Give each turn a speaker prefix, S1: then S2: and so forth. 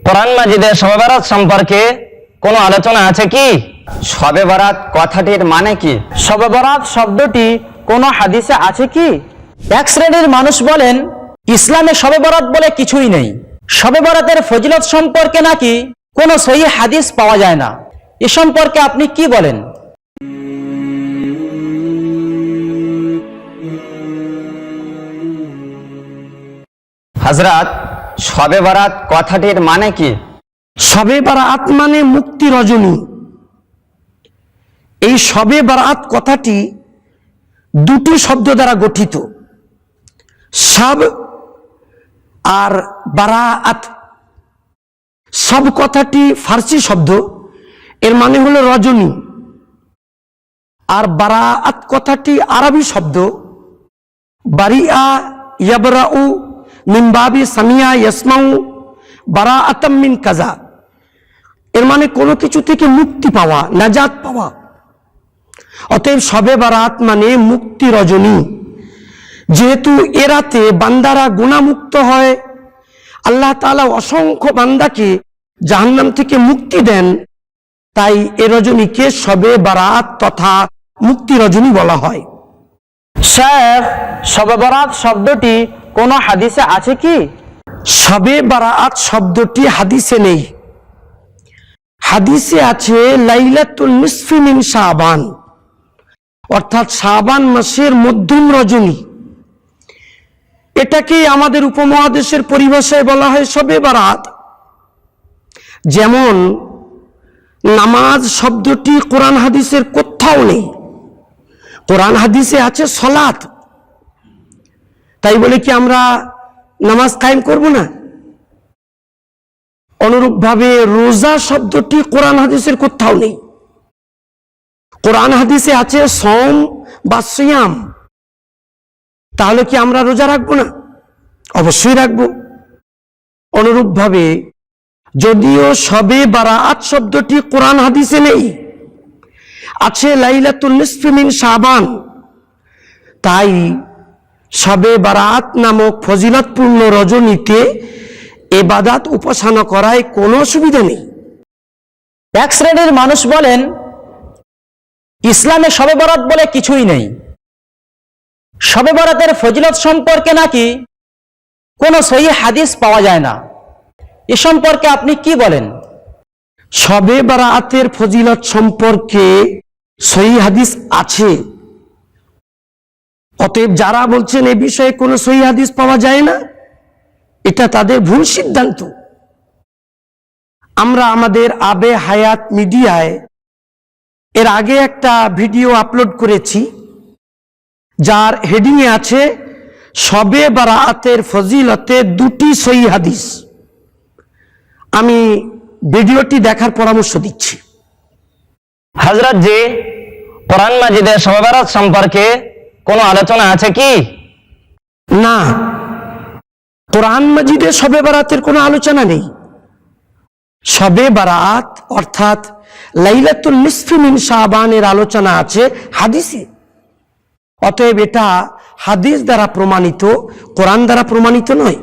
S1: কোরআন মাজিদে শবে বরাত সম্পর্কে কোনো আলোচনা আছে কি?
S2: শবে বরাত কথাটির মানে কি?
S3: শবে বরাত শব্দটি কোনো হাদিসে আছে কি? এক শ্রেণীর মানুষ বলেন ইসলামে শবে বরাত বলে কিছুই নেই। শবে বরাতের ফজিলত সম্পর্কে নাকি কোনো সহিহ হাদিস পাওয়া যায় না। এ সম্পর্কে আপনি কি বলেন?
S2: হযরত, শবে বরাত কথাটির মানে কি?
S4: শবে বারাত মানে মুক্তি রজনী। এই শবে বারাত কথাটি দুটি শব্দ দ্বারা গঠিত, শব আর বারাত। সব কথাটি ফার্সি শব্দ, এর মানে হলো রজনী। আর বারাত কথাটি আরবি শব্দ, বারিআ ইয়াবরাউ মিন বাবি সামিয়া ইয়াসমাউ বারাআতাম মিন কাযা। এর মানে কোনো কিছু থেকে মুক্তি পাওয়া, নাজাত পাওয়া। অতএব শবে বারাত মানে মুক্তি রজনী। যেহেতু এ রাতে বান্দারা গুনাহমুক্ত হয়, আল্লাহ তাআলা অসংখ্য বান্দাকে জাহান্নাম থেকে মুক্তি দেন, তাই এ রজনীকে শবে বারাত তথা মুক্তি রজনী বলা হয়।
S3: শেখ, শবে বরাত শব্দটি কোনো হাদিসে আছে কি?
S4: শবে বারাত শব্দটি হাদিসে নেই। হাদিসে আছে লাইলাতুল নিসফি মিন শাবান, অর্থাৎ শাবান মাসের মধ্যম রজনী। এটাকেই আমাদের উপমহাদেশের পরিভাষায় বলা হয় শবে বারাত। যেমন নামাজ শব্দটি কোরআন হাদিসের কোথাও নেই। কোরআন হাদিসে আছে সলাত, তাই বলে কি আমরা নামাজ কায়েম করব না? অনুরূপভাবে রোজা শব্দটি কোরআন হাদিসের কোথাও নেই। কোরআন হাদিসে আছে সওম বা সিয়াম, তাহলে কি আমরা রোজা রাখবো না? অবশ্যই রাখবো। অনুরূপভাবে যদিও শবে বারাত শব্দটি কোরআন হাদিসে নেই, আছে লাইলাতুল নিসফি মিন শাবান, তাই শবে বারাত নামক ফজিলতপূর্ণ রজনীতে ইবাদত উপাসনা করায় কোনো অসুবিধা নেই।
S3: এক শ্রেণীর মানুষ বলেন ইসলামে শবে বরাত বলে কিছুই নেই। শবে বরাতের ফজিলত সম্পর্কে নাকি কোনো সহিহ হাদিস পাওয়া যায় না। এ সম্পর্কে আপনি কি বলেন?
S4: শবে বারাতের ফজিলত সম্পর্কে সহিহ হাদিস আছে। অতএব যারা বলছেন এ বিষয়ে কোনো সহিহ হাদিস পাওয়া যায় না, এটা তাদের ভুল সিদ্ধান্ত। আমরা আমাদের আবে হায়াত মিডিয়ায় এর আগে একটা ভিডিও আপলোড করেছি, যার হেডিংয়ে আছে শবে বারাতের ফজিলতে দুটি সহিহ হাদিস। আমি ভিডিওটি দেখার পরামর্শ দিচ্ছি।
S1: হযরত জি, কোরআন মাজিদে শবে বরাত সম্পর্কে কোনো আলোচনা আছে কি?
S4: না, কোরআন মাজিদে শবে বারাতের কোনো আলোচনা নেই। শবে বারাত অর্থাৎ লাইলাতুল নিসফি মিন শাবানের আলোচনা আছে হাদিসে। অতএব এটা হাদিস দ্বারা প্রমাণিত, কোরআন দ্বারা প্রমাণিত নয়।